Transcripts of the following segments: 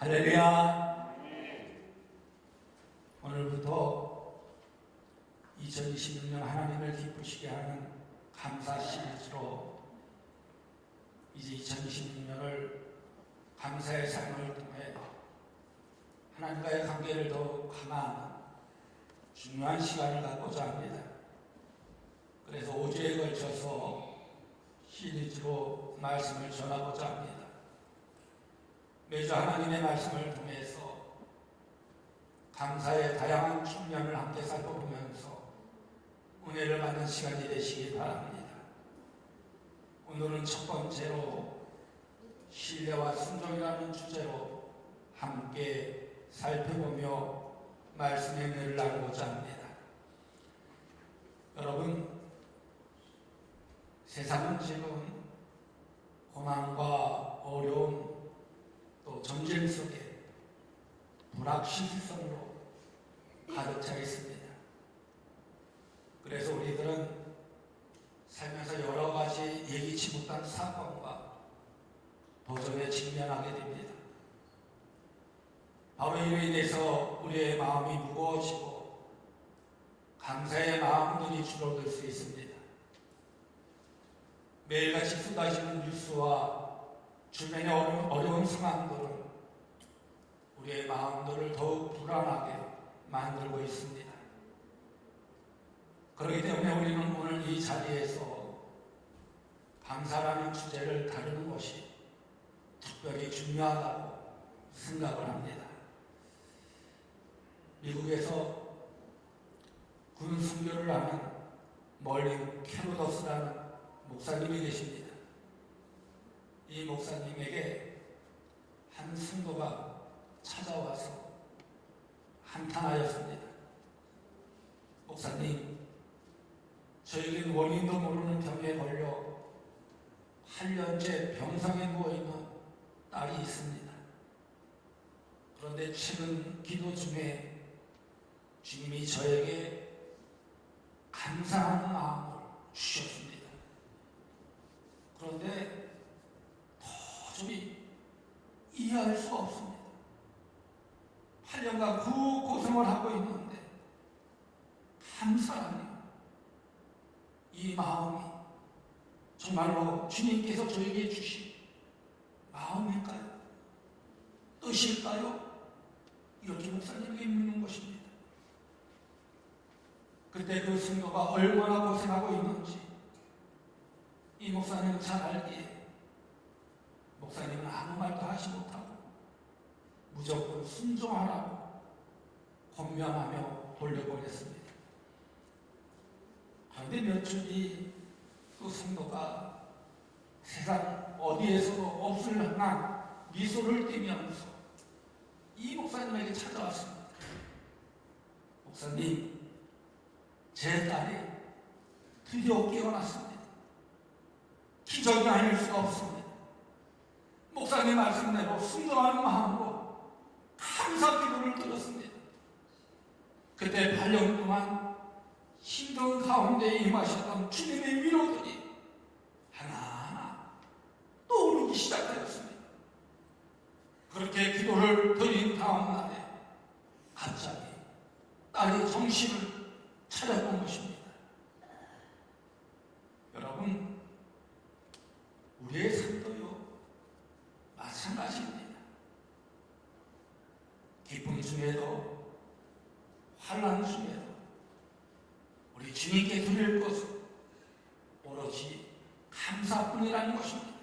할렐루야. 오늘부터 2026년 하나님을 기쁘시게 하는 감사 시리즈로 이제 2026년을 감사의 삶을 통해 하나님과의 관계를 더욱 강화하는 중요한 시간을 갖고자 합니다. 그래서 5주에 걸쳐서 시리즈로 말씀을 전하고자 합니다. 매주 하나님의 말씀을 통해서 감사의 다양한 측면을 함께 살펴보면서 은혜를 받는 시간이 되시기 바랍니다. 오늘은 첫 번째로 신뢰와 순종이라는 주제로 함께 살펴보며 말씀의 은혜를 나누고자 합니다. 여러분, 세상은 지금 고난과 어려움 또 전쟁 속에 불확실성으로 가득 차 있습니다. 그래서 우리들은 살면서 여러 가지 예기치 못한 사건과 도전에 직면하게 됩니다. 바로 이로 인해서 우리의 마음이 무거워지고 감사의 마음들이 줄어들 수 있습니다. 매일같이 쏟아지는 뉴스와 주변의 어려운 상황들은 우리의 마음들을 더욱 불안하게 만들고 있습니다. 그렇기 때문에 우리는 오늘 이 자리에서 감사라는 주제를 다루는 것이 특별히 중요하다고 생각을 합니다. 미국에서 군 순교를 하는 멀린 캐로더스라는 목사님이 계십니다. 이 목사님에게 한 성도가 찾아와서 한탄하였습니다. 목사님, 저에겐 원인도 모르는 병에 걸려 8년째 병상에 누워있는 딸이 있습니다. 그런데 최근 기도 중에 주님이 저에게 감사하는 마음을 주셨습니다. 그런데 도저히 이해할 수가 없습니다. 8년간 그 고생을 하고 있는데 감사하니 이 마음이 정말로 주님께서 저에게 주신 마음일까요? 뜻일까요? 이렇게 목사님에게 묻는 것입니다. 그때 그 성도가 얼마나 고생하고 있는지 이 목사님은 잘 알기에 목사님은 아무 말도 하지 못하고 무조건 순종하라고 권면하며 돌려보냈습니다. 그런데 몇 주 뒤 그 성도가 세상 어디에서도 없을 만한 미소를 띠면서 이 목사님에게 찾아왔습니다. 목사님, 제 딸이 드디어 깨어났습니다. 기적이 아닐 수가 없습니다. 목사님 말씀대로 순종하는 마음으로 감사 기도를 드렸습니다. 그때 8년 동안 힘든 가운데 임하셨던 주님의 위로들이 하나하나 떠오르기 시작하였습니다. 그렇게 기도를 드린 다음 날에 갑자기 딸이 정신을 차렸던 것입니다. 여러분, 우리의 삶도요 마찬가지입니다. 기쁨 중에도 환난 중에도 우리 주님께 드릴 것은 오로지 감사뿐이라는 것입니다.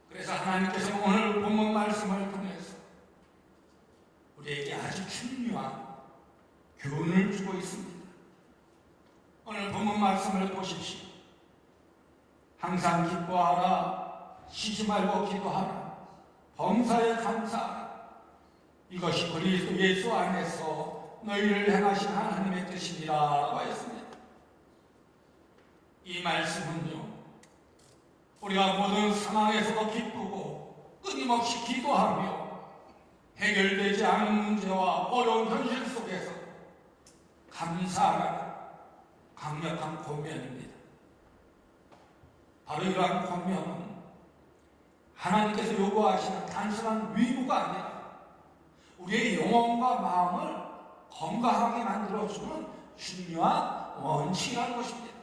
그래서 하나님께서 오늘 본문 말씀을 통해서 우리에게 아주 중요한 교훈을 주고 있습니다. 오늘 본문 말씀을 보십시오. 항상 기뻐하라, 쉬지 말고 기도하라, 범사에 감사하라. 이것이 그리스도 예수 안에서 너희를 행하신 하나님의 뜻이니라 라고 했습니다. 이 말씀은요, 우리가 모든 상황에서도 기쁘고 끊임없이 기도하며 해결되지 않은 문제와 어려운 현실 속에서 감사하라는 강력한 권면입니다. 바로 이러한 권면은 하나님께서 요구하시는 단순한 위무가 아니라 우리의 영혼과 마음을 건강하게 만들어주는 중요한 원칙이라는 것입니다.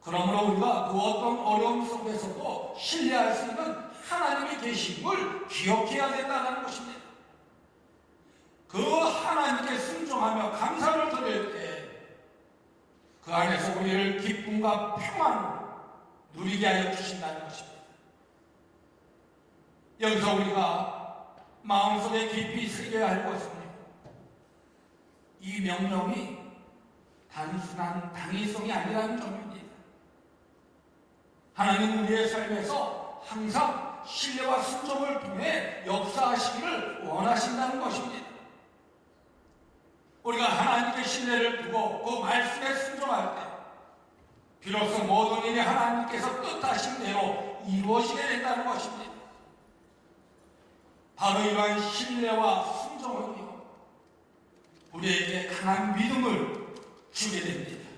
그러므로 우리가 그 어떤 어려움 속에서도 신뢰할 수 있는 하나님의 계심을 기억해야 된다는 것입니다. 그 하나님께 순종하며 감사를 드릴 때 그 안에서 우리를 기쁨과 평안을 누리게 하여 주신다는 것입니다. 여기서 우리가 마음속에 깊이 새겨야 할 것은 이 명령이 단순한 당위성이 아니라는 점입니다. 하나님 우리의 삶에서 항상 신뢰와 순종을 통해 역사하시기를 원하신다는 것입니다. 우리가 하나님께 신뢰를 두고 그 말씀에 순종할 때 비로소 모든 일이 하나님께서 뜻하신 대로 이루어지게 된다는 것입니다. 바로 이러한 신뢰와 순종은요, 우리에게 강한 믿음을 주게 됩니다.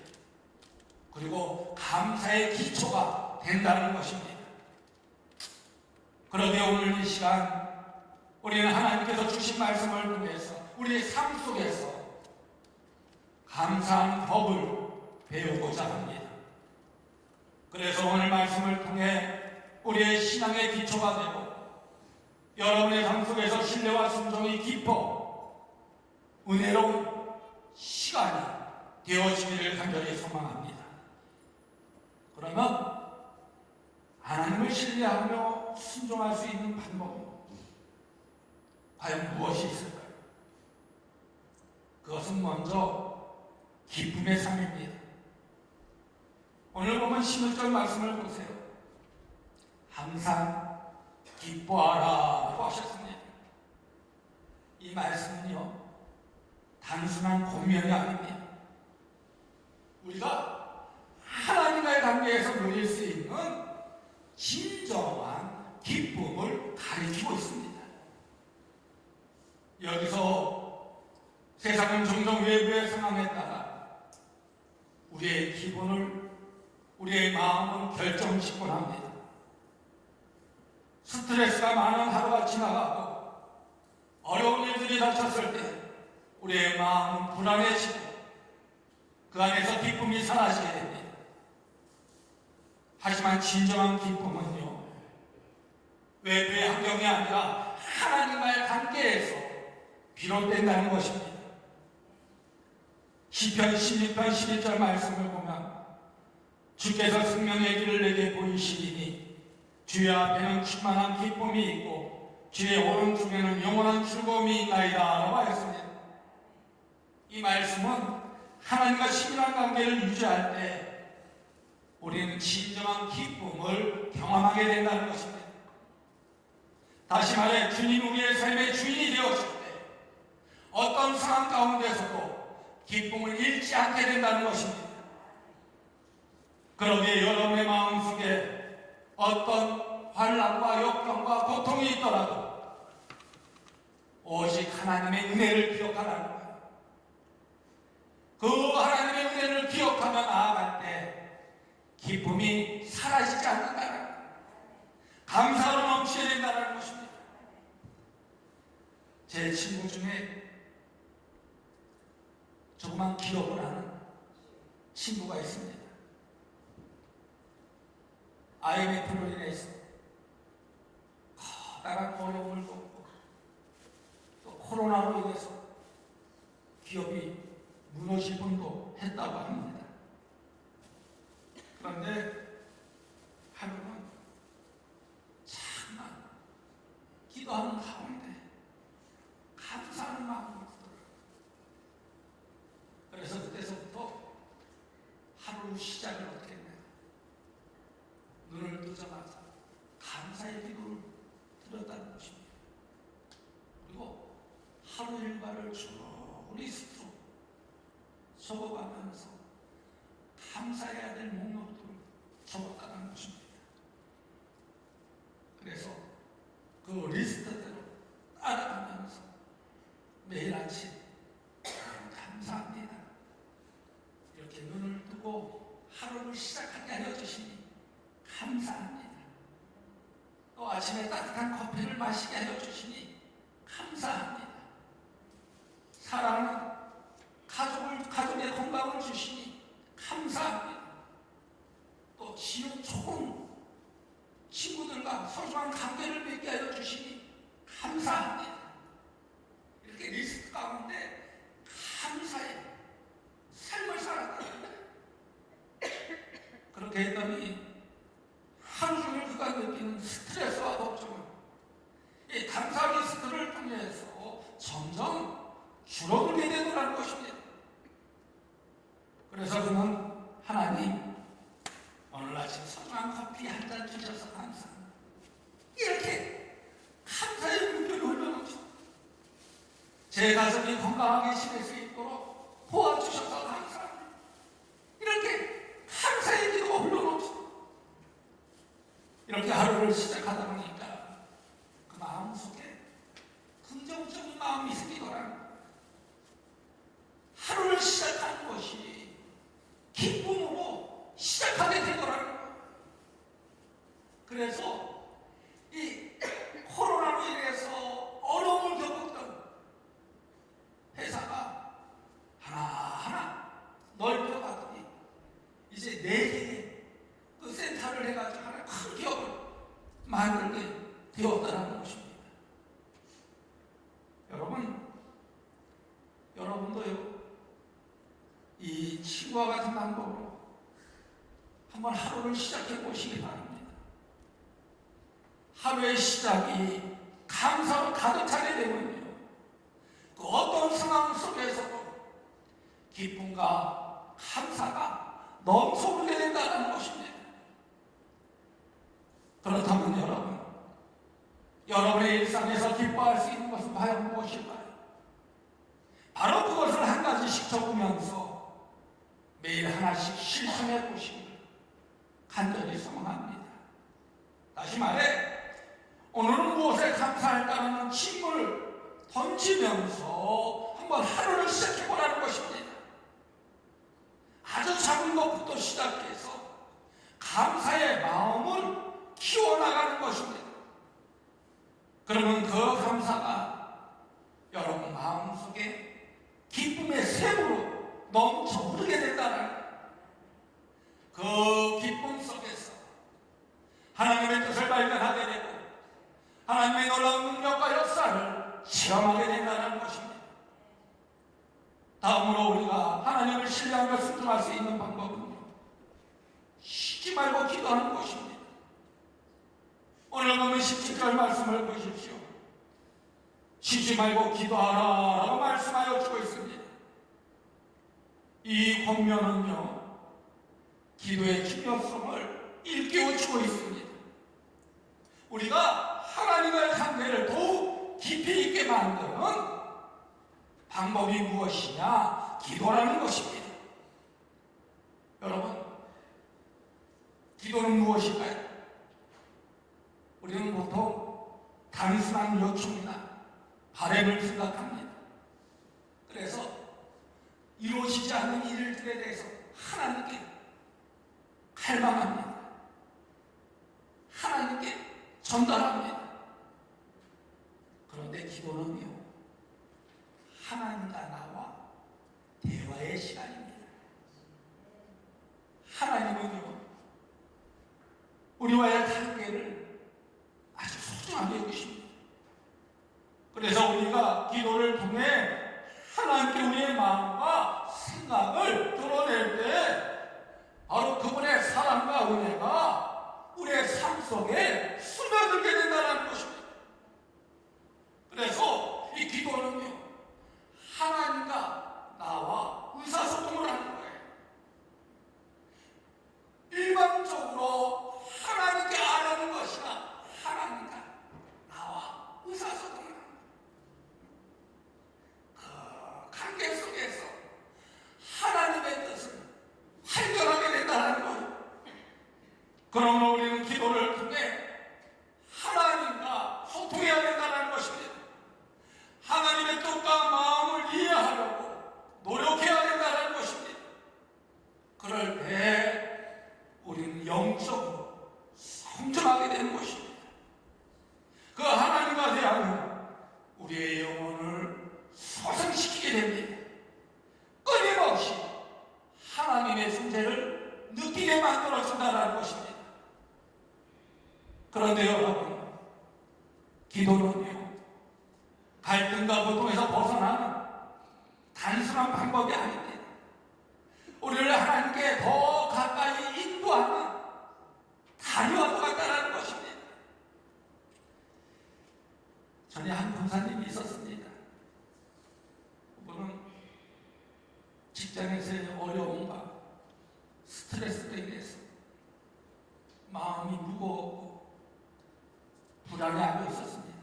그리고 감사의 기초가 된다는 것입니다. 그런데 오늘 이 시간 우리는 하나님께서 주신 말씀을 통해서 우리의 삶 속에서 감사하는 법을 배우고자 합니다. 그래서 오늘 말씀을 통해 우리의 신앙의 기초가 되고 여러분의 삶 속에서 신뢰와 순종이 깊어 은혜로운 시간이 되어지기를 간절히 소망합니다. 그러면 하나님을 신뢰하며 순종할 수 있는 방법이 과연 무엇이 있을까요? 그것은 먼저 기쁨의 삶입니다. 오늘 보면 11절 말씀을 보세요. 항상 기뻐하라고 하셨습니다. 이 말씀은요, 단순한 권면이 아닙니다. 우리가 하나님과의 관계에서 누릴 수 있는 진정한 기쁨을 가리키고 있습니다. 여기서 세상은 종종 외부의 상황에 따라 우리의 기분을, 우리의 마음을 결정짓곤 합니다. 스트레스가 많은 하루가 지나가고 어려운 일들이 닥쳤을 때 우리의 마음은 불안해지고 그 안에서 기쁨이 사라지게 됩니다. 하지만 진정한 기쁨은요, 외부의 환경이 아니라 하나님과의 관계에서 비롯된다는 것입니다. 시편 16편 11절 말씀을 보면 주께서 생명의 길을 내게 보이시리니 주의 앞에는 충만한 기쁨이 있고 주의 오른쪽에는 영원한 즐거움이 있나이다 라고 하였습니다. 이 말씀은 하나님과 친밀한 관계를 유지할 때 우리는 진정한 기쁨을 경험하게 된다는 것입니다. 다시 말해 주님 우리의 삶의 주인이 되었을 때 어떤 상황 가운데서도 기쁨을 잃지 않게 된다는 것입니다. 그러기에 여러분의 마음속에 어떤 환난과 역경과 고통이 있더라도 오직 하나님의 은혜를 기억하라는 거예요. 그 하나님의 은혜를 기억하며 나아갈 때 기쁨이 사라지지 않는다는 거예요. 감사로 넘치게 된다는 것입니다. 제 친구 중에 조그만 기업을 하는 친구가 있습니다. IMF로 인해서 커다란 어려움을 겪고 또 코로나로 인해서 기업이 무너질 뻔도 했다고 합니다. 그런데 하루는 참나 기도하는 가운데 감사하는 마음이 들어요. 그래서 그때서부터 하루 시작을 어떻게 했나요? 눈을 뜨자마자 감사의 기도를 드렸다는 것입니다. 그리고 하루 일과를 쭉 리스트로 적어가면서 감사해야 될 목록들을 적었다는 것입니다. 그래서 그 리스트대로 따라가면서 매일 아침 감사합니다 이렇게 눈을 뜨고 하루를 시작하게 하여 주시니 감사합니다. 아침에 따뜻한 커피를 마시게 하여 주시니 감사합니다. 사랑하는 가족의 건강을 주시니 감사합니다. 또 지역 좋은 친구들과 소중한 관계를 맺게 하여 주시니 감사합니다. 이렇게 리스트 가운데 감사의 삶을 살았다. 그렇게 했더니 하루 종일 그가 느끼는 스트레스와 걱정은 이 감사 리스트를 통해서 점점 줄어들게 되더라는 것입니다. 그래서 그는 하나님, 오늘 아침 소중한 커피 한 잔 주셔서 감사합니다. 이렇게 감사의 물결을 흘려놓죠. 제 가족이 건강하게 지낼 수 있도록 도와주셔서 감사합니다. 이렇게 감사의 기도가 흘러놓죠. 이렇게 하루를 시작하다 보니까 그 마음속에 긍정적인 마음이 생기더라는 거예요. 하루를 시작하는 것이 기쁨으로 시작하게 되더라는 거예요. 그래서 이 코로나로 인해서 어려움을 겪었던 회사가 하나하나 넓혀가더니 이제 4개의 그 센터를 해가지고 하나 큰 기업을 만들게 되었다는 것입니다. 여러분도요, 이 친구와 같은 방법으로 한번 하루를 시작해 보시기 바랍니다. 하루의 시작이 감사로 가득 차게 되면요, 그 어떤 상황 속에서도 기쁨과 감사가 넘쳐오게 된다는 것입니다. 그렇다면 여러분의 일상에서 기뻐할 수 있는 것은 과연 무엇일까요? 바로 그것을 한 가지씩 적으면서 매일 하나씩 실천해 보시기를 간절히 소망합니다. 다시 말해, 오늘은 무엇에 감사할까라는 질문을 던지면서 한번 하루를 시작해 보라는 것입니다. 아주 작은 것부터 시작해서 감사의 마음을 키워나가는 것입니다. 그러면 그 감사가 여러분 마음속에 기쁨의 샘으로 넘쳐 흐르게 된다는 그 기쁨 속에서 하나님의 뜻을 발견하게 되고 하나님의 놀라운 능력과 역사를 체험하게 된다는 것입니다. 다음으로 우리가 하나님을 신뢰하며 순종할 수 있는 방법은요, 쉬지 말고 기도하는 것입니다. 오늘 보면 17절 말씀을 보십시오. 쉬지 말고 기도하라 라고 말씀하여 주고 있습니다. 이 권면은요, 기도의 중요성을 일깨워주고 있습니다. 우리가 하나님의 관계를 더욱 깊이 있게 만드는 방법이 무엇이냐? 기도라는 것입니다. 여러분, 기도는 무엇일까요? 우리는 보통 단순한 요청이나 바람을 생각합니다. 그래서 이루어지지 않는 일들에 대해서 하나님께 갈망합니다. 하나님께 전달합니다. 그런데 기도는요, 하나님과 나와 대화의 시간입니다. 하나님은요, 우리와의 관계를 아주 소중하게 여기십니다. 그래서 우리가 기도를 통해 하나님께 우리의 마음과 생각을 드러낼 때 바로 그분의 사랑과 은혜가 우리의 삶 속에 스며들게 된다는 것입니다. 그래서 이 기도는요, 하나님과 나와 의사소통을 하는 거예요. 일반적으로 하나님께 아뢰는 것이나 하나님과 나와 의사소통을 하는 거예요. 그 관계 속에서 하나님의 뜻을 발견하게 된다는 거예요. 그러므로 우리는 기도를 통해 하나님과 소통해야 된다는 것입니다. 하나님의 뜻과 마음을 이해하려고 노력해야 된다는 것입니다. 그럴 때 우리는 영적으로 성장하게 되는 것입니다. 만들어준다는 것입니다. 그런데 여러분, 기도는요, 갈등과 고통에서 벗어나는 단순한 방법이 아닙니다. 우리를 하나님께 더 가까이 인도하는 다리와 같다는 것입니다. 전에 한 권사님이 있었습니다. 그분은 직장에서의 어려움과 스트레스로 인해서 마음이 무거웠고 불안해하고 있었습니다.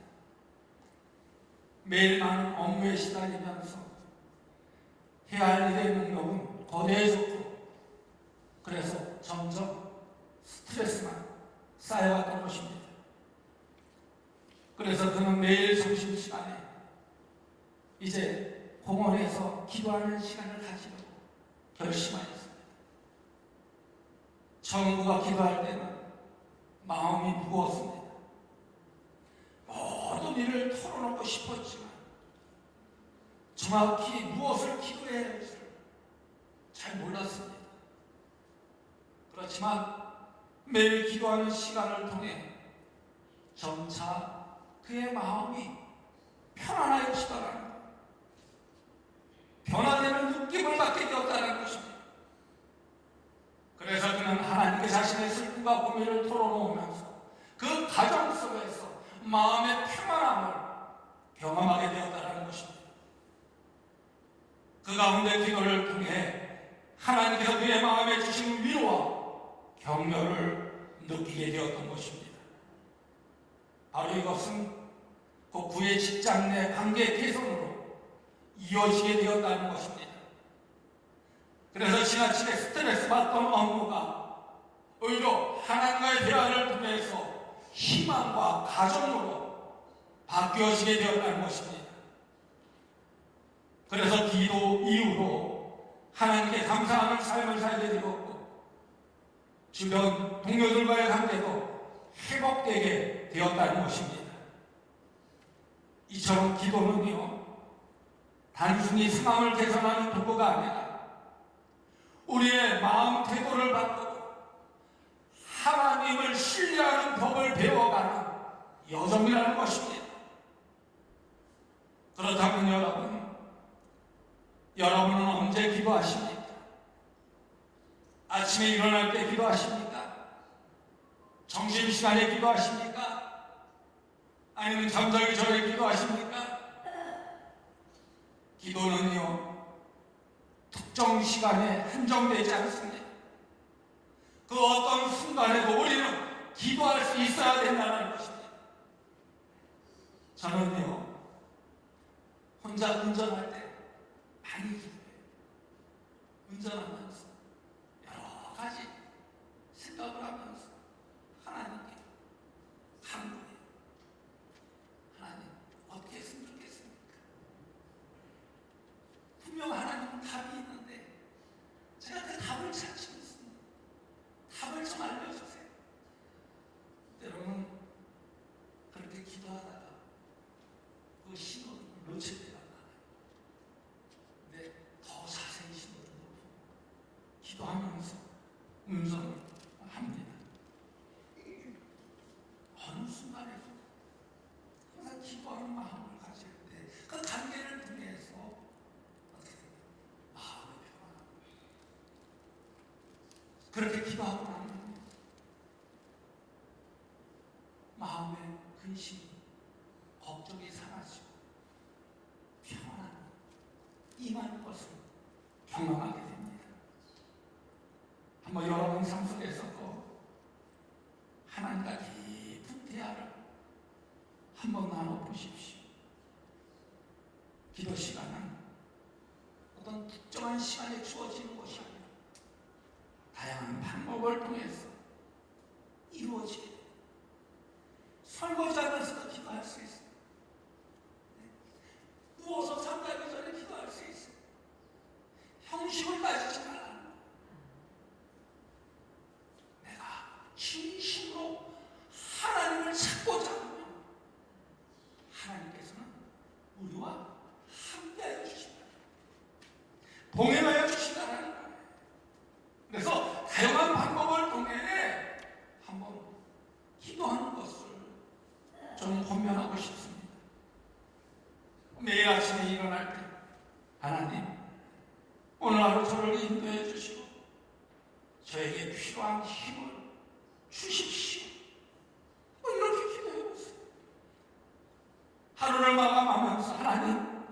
매일 많은 업무에 시달리면서 해야 할 일의 능력은 거대해졌고, 그래서 점점 스트레스만 쌓여왔던 것입니다. 그래서 그는 매일 점심시간에 이제 공원에서 기도하는 시간을 가지려고 결심하였습니다. 처음 그가 기도할 때는 마음이 무거웠습니다. 모든 일을 털어놓고 싶었지만 정확히 무엇을 기도해야 할지 잘 몰랐습니다. 그렇지만 매일 기도하는 시간을 통해 점차 그의 마음이 편안해지더라는 것, 변화되는 느낌을 받게 되었다는 것입니다. 그래서 그는 하나님께 자신의 슬픔과 고민을 털어놓으면서 그 가정 속에서 마음의 평안함을 경험하게 되었다는 것입니다. 그 가운데 기도를 통해 하나님께서 그의 마음에 주신 위로와 격려를 느끼게 되었던 것입니다. 바로 이것은 그 그의 직장 내 관계 개선으로 이어지게 되었다는 것입니다. 그래서 지나치게 스트레스 받던 업무가 오히려 하나님과의 대화를 통해서 희망과 가정으로 바뀌어지게 되었다는 것입니다. 그래서 기도 이후로 하나님께 감사하는 삶을 살게 되었고, 주변 동료들과의 관계도 회복되게 되었다는 것입니다. 이처럼 기도는요, 단순히 상황을 개선하는 도구가 아니라 우리의 마음 태도를 바꾸고 하나님을 신뢰하는 법을 배워가는 여정이라는 것입니다. 그렇다면 여러분은 언제 기도하십니까? 아침에 일어날 때 기도하십니까? 점심시간에 기도하십니까? 아니면 잠자기 전에 기도하십니까? 기도는요, 특정 시간에 한정되지 않습니다. 그 어떤 순간에도 우리는 기도할 수 있어야 된다는 것입니다. 저는요, 혼자 운전할 때 많이 기도해요. 운전하면서 여러 가지 생각을 하면서 하나님께 하는 거예요. 하나님, 어떻게 했으면 좋겠습니까? 분명 하나님은 답이 있는데 제가 그 답을 찾지 못습니다. 답을 좀 알려주세요. 여러분, 그렇게 기도하다가 그 신호를 놓칠 때가 많아요. 근데 더 자세히 신호를 놓고 기도하면서 운전을 합니다. 어느 순간에도 항상 기도하는 마음을 가질 때 그 관계를 통해서 어떻게 됩니까? 마음이 평안합니다. 그렇게 기도하고 나면 마음의 근심이, 걱정이 사라지고 평안함이 임하는 것을 경험하게 됩니다. 한번 여러분 삶 속에서 하나님과 깊은 대화를 한번 나눠보십시오. 기도 시간은 어떤 특정한 시간에 주어지는 것이 아니라 다양한 방법을 통해서 이루어지게 됩니다. 설거지하면서도 기도할 수 있어요. 누워서 잠자기 전에 기도할 수 있어요. 형식을 가지지 말라. 내가 진심으로 하나님을 찾고자 하면 하나님께서는 우리와 함께하여 주신다. 동행하여 주신다는 거예요. 그래서 다양한 방법을 통해 아침에 일어날 때 하나님 오늘 하루 저를 인도해 주시고 저에게 필요한 힘을 주십시오. 이렇게 기도해보세요. 하루를 마감하면서 하나님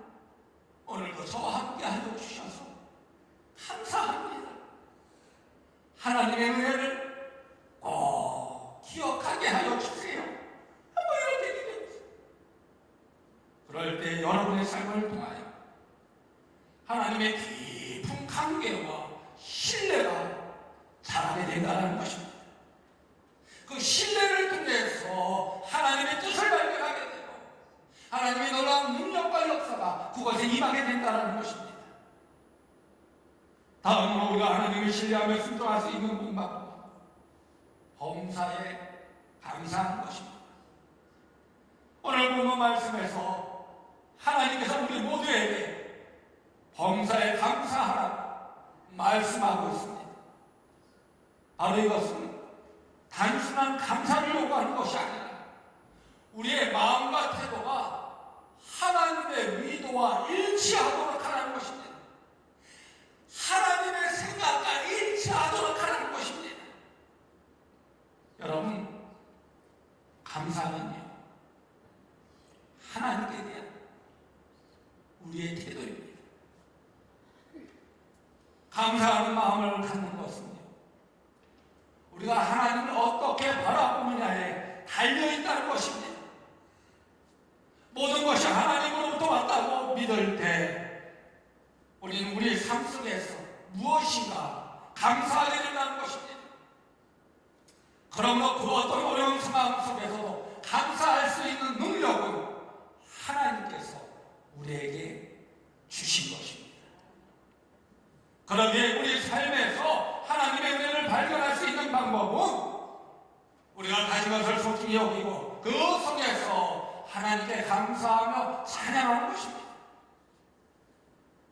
오늘도 저와 함께 하여 주셔서 감사합니다. 하나님의 은혜를 꼭 기억하게 하여 주세요. 이렇게 기도해보세요. 그럴 때 여러분의 삶을 통하여 하나님의 깊은 관계와 신뢰가 자라게 된다는 것입니다. 그 신뢰를 통해서 하나님의 뜻을 발견하게 되고 하나님의 놀라운 능력과 역사가 그것에 임하게 된다는 것입니다. 다음으로 우리가 하나님을 신뢰하며 순종할 수 있는 방법은 범사에 감사하는 것입니다. 오늘 본문 말씀에서 하나님께서 우리 모두에게 범사에 감사하라고 말씀하고 있습니다. 바로 이것은 단순한 감사를 요구하는 것이 아니라 우리의 마음과 태도가 하나님의 의도와 일치하도록 하라는 것입니다. 하나님의 생각과 일치하도록 하라는 것입니다. 여러분, 감사는요 하나님께 대한 우리의 태도입니다. 감사하는 마음을 갖는 것은요 우리가 하나님을 어떻게 바라보느냐에 달려있다는 것입니다. 모든 것이 하나님으로부터 왔다고 믿을 때 우리는 우리 삶 속에서 무엇인가 감사하게 된다는 것입니다. 그러므로 그 어떤 어려운 상황 속에서도 감사할 수 있는 능력은 하나님께서 우리에게 주신 것입니다. 그러기에 우리 삶에서 하나님의 은혜를 발견할 수 있는 방법은 우리가 가진 것을 소중히 여기고 그 속에서 하나님께 감사하며 찬양하는 것입니다.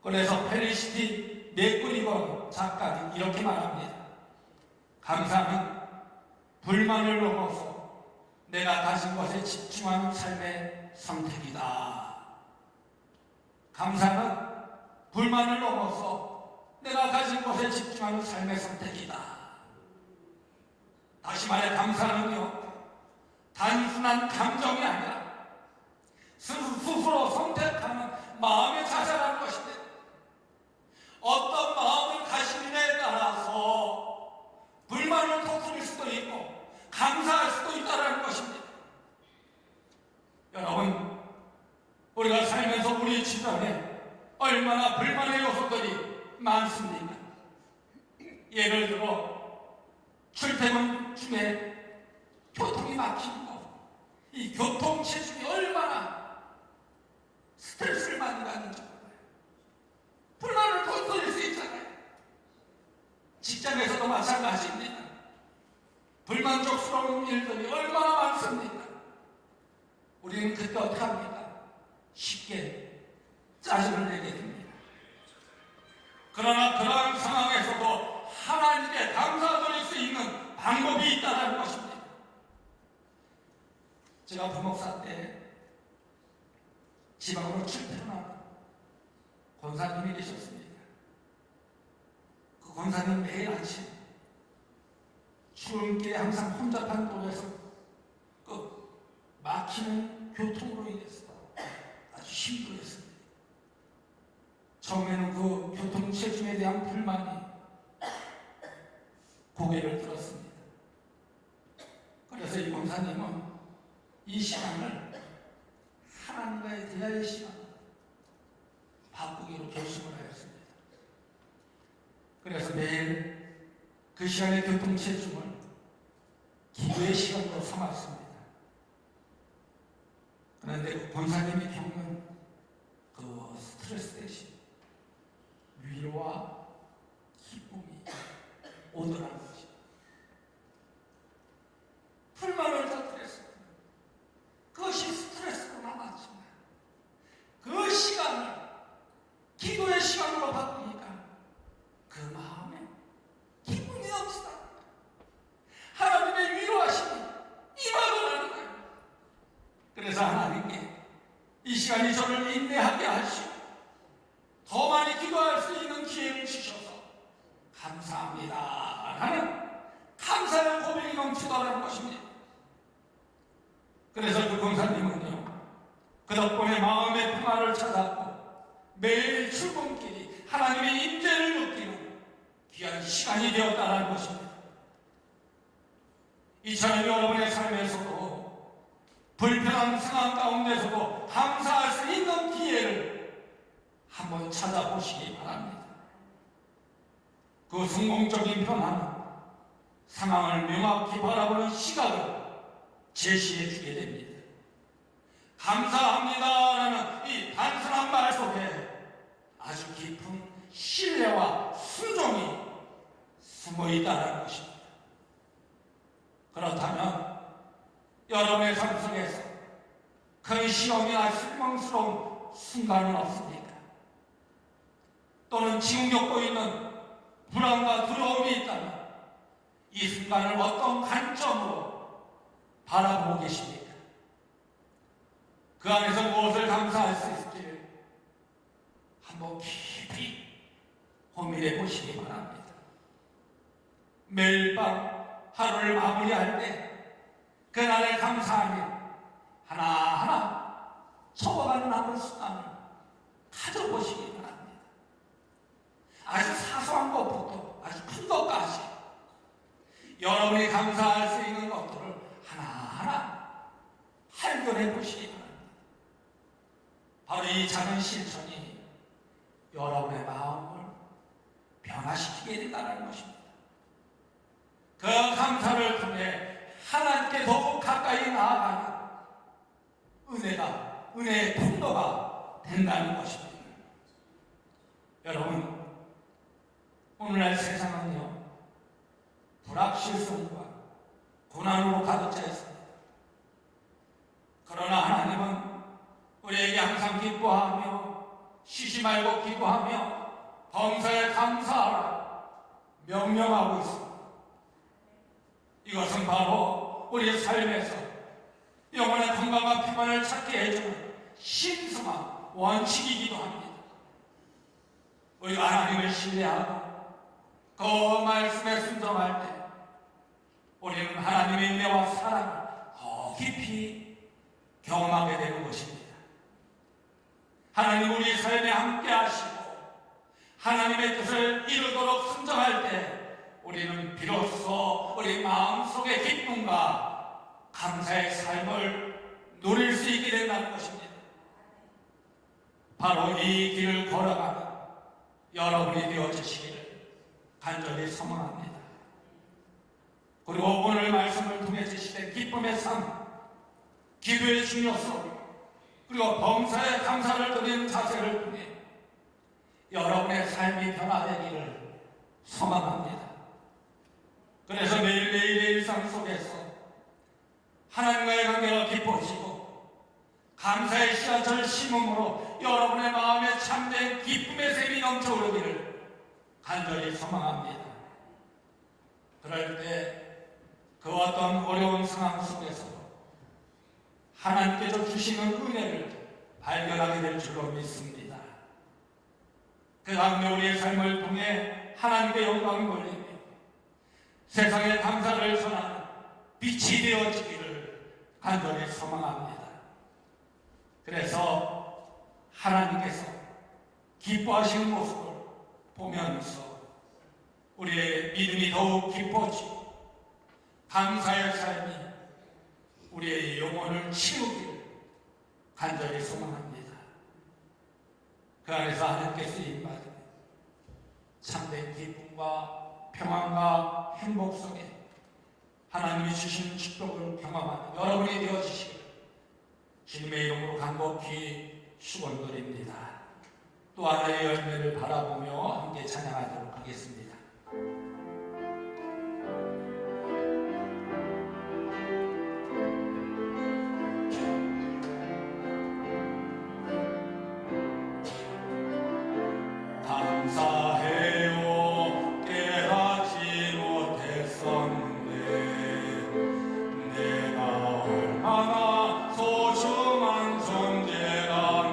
그래서 페리시티 맥구리건 작가는 이렇게 말합니다. 감사는 불만을 넘어서 내가 가진 것에 집중하는 삶의 선택이다. 감사는 불만을 넘어서 내가 가진 것에 집중하는 삶의 선택이다. 다시 말해 감사는요 단순한 감정이 아니라 스스로 선택하는 마음의 자세라는 것입니다. 어떤 마음을 가지느냐에 따라서 불만을 터뜨릴 수도 있고 감사할 수도 있다는 것입니다. 여러분, 우리가 살면서 우리 주변에 얼마나 불만의 요소들이 많습니까? 예를 들어 출퇴근 중에 교통이 막히는 것, 이 교통 체증이 얼마나 스트레스를 많이 받는지 몰라요. 불만을 터뜨릴 수 있잖아요. 직장에서도 마찬가지입니다. 불만족스러운 일들이 얼마나 많습니까? 우리는 그때 어떻게 합니까? 쉽게 짜증을 내게 됩니다. 그러나 그러한 상황에서도 하나님께 감사드릴 수 있는 방법이 있다는 것입니다. 제가 부목사 때 지방으로 출퇴근하는 권사님이 계셨습니다. 그 권사님 매일 아침 출근길에 항상 혼잡한 도로에서 그 막히는 교통으로 인해서 아주 힘들었습니다. 처음에는 그 교통체증에 대한 불만이 고개를 들었습니다. 그래서 이 권사님은 이 시간을 하나님과의 대화의 시간 바꾸기로 결심을 하였습니다. 그래서 매일 그 시간의 교통체증을 기도의 시간으로 삼았습니다. 그런데 그 권사님이 겪는 그 스트레스 대신 위로와 기쁨이 오더라는 거죠. 불만을 터뜨렸습니다. 그것이 스트레스로 남았지만 그 시간을 기도의 시간으로 바꾸니까 그 마음에 기쁨이 넘치다. 하나님의 위로하심이 임하더라는 거예요. 그래서 하나님께 이 시간이 저를 인내하게 하시고 더 많이 기도할 수 있는 기회를 주셔서 감사합니다 하는 감사의 고백이 넘치더라는 것입니다. 그래서 그 권사님은요, 그 덕분에 마음의 평화를 찾았고 매일 출근길이 하나님의 임재를 느끼는 귀한 시간이 되었다는 것입니다. 이처럼 여러분의 삶에서도 불편한 상황 가운데서도 감사할 수 있는 기회를 한번 찾아보시기 바랍니다. 그 성공적인 변화는 상황을 명확히 바라보는 시각을 제시해 주게 됩니다. 감사합니다라는 이 단순한 말 속에 아주 깊은 신뢰와 순종이 숨어 있다는 것입니다. 그렇다면 여러분의 삶 속에서 큰 시험이나 실망스러운 순간은 없습니까? 또는 지금 겪고 있는 불안과 두려움이 있다면 이 순간을 어떤 관점으로 바라보고 계십니까? 그 안에서 무엇을 감사할 수 있을지를 한번 깊이 고민해 보시기 바랍니다. 매일 밤 하루를 마무리할 때 그날을 감사하며 하나하나 적어가는 하루 순간을 가져보시기 바랍니다. 아주 사소한 것부터 아주 큰 것까지 여러분이 감사할 수 있는 것들을 하나하나 발견해 보시기 바랍니다. 바로 이 작은 실천이 여러분의 마음을 변화시키게 된다는 것입니다. 그 감사를 통해 하나님께 더욱 가까이 나아가는 은혜의 통로가 된다는 것입니다. 여러분, 오늘날 세상은요, 불확실성과 고난으로 가득 차 있습니다. 그러나 하나님은 우리에게 항상 기뻐하며 쉬지 말고 기도하며 범사에 감사하라 명령하고 있습니다. 이것은 바로 우리의 삶에서 영원한 건강과 평안을 찾게 해주는 신성한 원칙이기도 합니다. 우리가 하나님을 신뢰하고 그 말씀에 순종할 때 우리는 하나님의 은혜와 사랑을 더 깊이 경험하게 되는 것입니다. 하나님 우리 삶에 함께 하시고 하나님의 뜻을 이루도록 순종할 때 우리는 비로소 우리 마음속의 기쁨과 감사의 삶을 누릴 수 있게 된다는 것입니다. 바로 이 길을 걸어가는 여러분이 되어주시기를 간절히 소망합니다. 그리고 오늘 말씀을 통해 주시된 기쁨의 삶, 기도의 중요성, 그리고 범사에 감사를 드리는 자세를 통해 여러분의 삶이 변화되기를 소망합니다. 그래서 매일매일의 일상 속에서 하나님과의 관계가 깊어지고 감사의 씨앗을 심음으로 여러분의 마음에 참된 기쁨의 샘이 넘쳐오르기를 간절히 소망합니다. 그럴 때 그 어떤 어려운 상황 속에서도 하나님께서 주시는 은혜를 발견하게 될 줄로 믿습니다. 그 가운데 우리의 삶을 통해 하나님께 영광을 돌리며 세상에 감사를 전하는 빛이 되어지기를 간절히 소망합니다. 그래서 하나님께서 기뻐하시는 모습을 보면서 우리의 믿음이 더욱 깊어지고 감사의 삶이 우리의 영혼을 치우기를 간절히 소망합니다. 그 안에서 하나님께 쓰임받으며 참된 기쁨과 평안과 행복 속에 하나님이 주신 축복을 경험하는 여러분이 되어주시기를 주님의 이름으로 간곡히 축원드립니다. 또 하나의 열매를 바라보며 함께 찬양하도록 하겠습니다. 감사해요 깨닫지 못했었는데 내가 얼마나 소중한 존재라는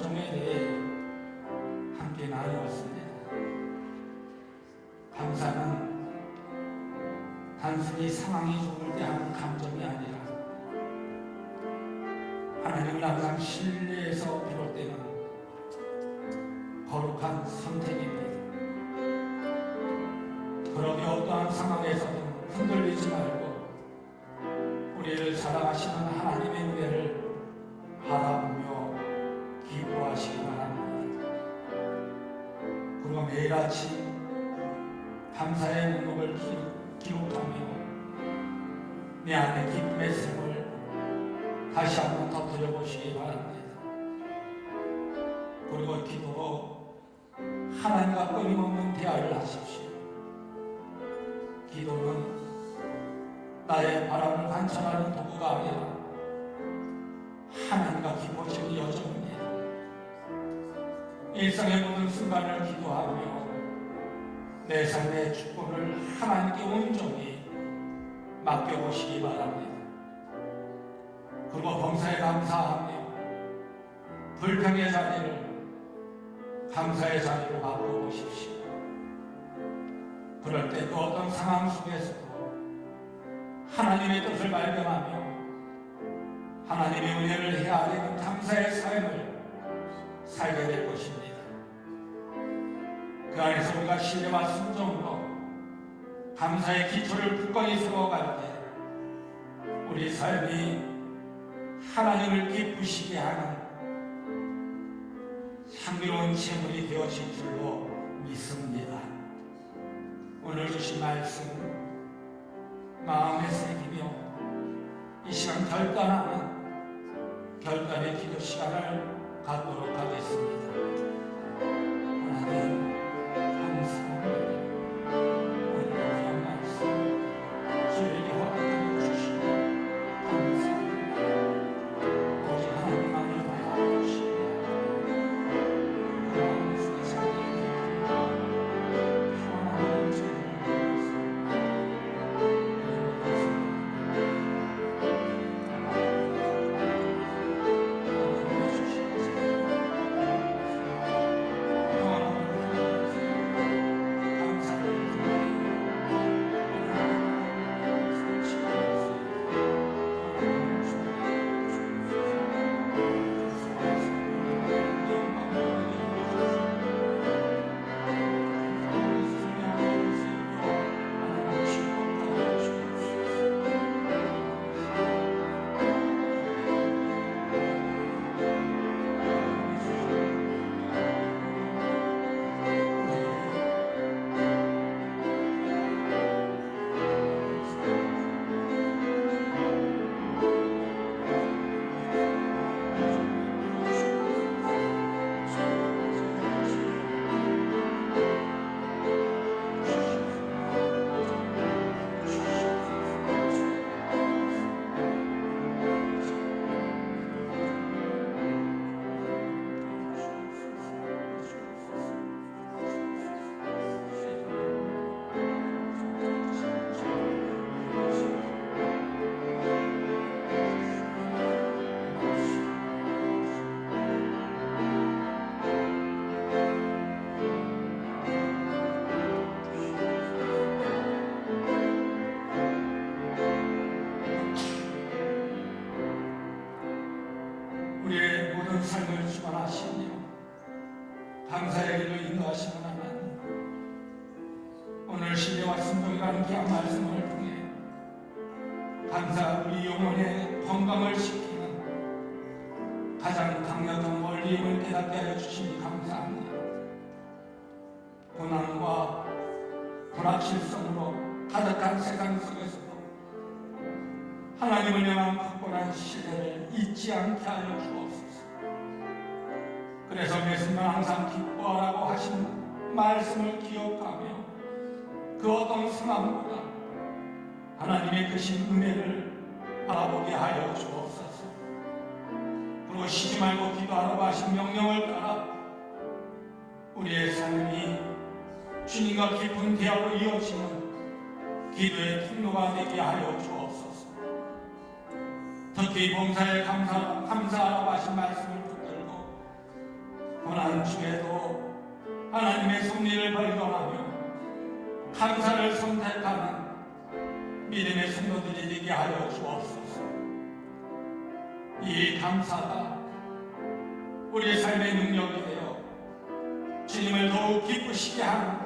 점에 대해 함께 나누었습니다. 감사는 단순히 상황이 좋을 때 하는 감정이 아니라 하나님을 항상 신뢰해서 비롯되는 거룩한 선택입니다. 그러기 어떠한 상황에서든 흔들리지 말고 우리를 사랑하시는 하나님의 은혜를 바라보며 기뻐하시기 바랍니다. 그리고 매일 아침 감사의 목록을 기록하며 내 안에 기쁨의 샘을 다시 한번 터뜨려 보시기 바랍니다. 그리고 기도로 하나님과 끊임없는 대화를 하십시오. 기도는 나의 바람을 관찰하는 도구가 아니라 하나님과 기뻐지는 여정입니다. 일상의 모든 순간을 기도하며 내 삶의 축복을 하나님께 온전히 맡겨보시기 바랍니다. 그리고 범사에 감사하며 불평의 자리를 감사의 자리로 바꿔보십시오. 그럴 때 그 어떤 상황 속에서도 하나님의 뜻을 발견하며 하나님의 은혜를 헤아리는 감사의 삶을 살게 될 것입니다. 그 안에서 우리가 신뢰와 순종으로 감사의 기초를 굳건히 세워갈 때 우리 삶이 하나님을 기쁘시게 하는 향기로운 재물이 되어질 줄로 믿습니다. 오늘 주신 말씀 마음에 새기며 이 시간 결단의 기도 시간을 갖도록 하겠습니다. 하나님 감사합니다. 오늘 귀한 말씀 저에게 허락하여 주시고 감사합니다. 오직 하나님만을 바라보시며 그 마음 속에 잠기는 평안한 죄를 우리의 모든 삶을 주관하시며 감사의 길로 인도하시는 하나님, 오늘 신뢰와 순종이라는 귀한 말씀을 통해 감사 우리 영혼의 건강을 지키는 가장 강력한 원리임을 깨닫게 하여 주시니 감사합니다. 고난과 불확실성으로 가득한 세상 속에서도 하나님을 향한 굳건한 신뢰를 잊지 않게 하여 주옵소서. 그래서 매 순간 항상 기뻐하라고 하신 말씀을 기억하며 그 어떤 상황보다 하나님의 크신 은혜를 바라보게 하여 주옵소서. 그리고 쉬지 말고 기도하라고 하신 명령을 따라 우리의 삶이 주님과 깊은 대화로 이어지는 기도의 통로가 되게 하여 주옵소서. 특히 봉사에 감사하라고 하신 말씀을 붙들고 고난 중에도 하나님의 섭리를 발견하며 감사를 선택하는 믿음의 성도들이 되게 하여 주옵소서. 이 감사가 우리의 삶의 능력이 되어 주님을 더욱 기쁘시게 하는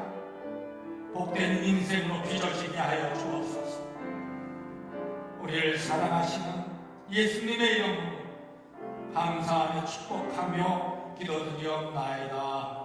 복된 인생으로 빚어지게 하여 주옵소서. 우리를 사랑하시는 예수님의 이름으로 감사하며 축복하며 기도드리옵나이다.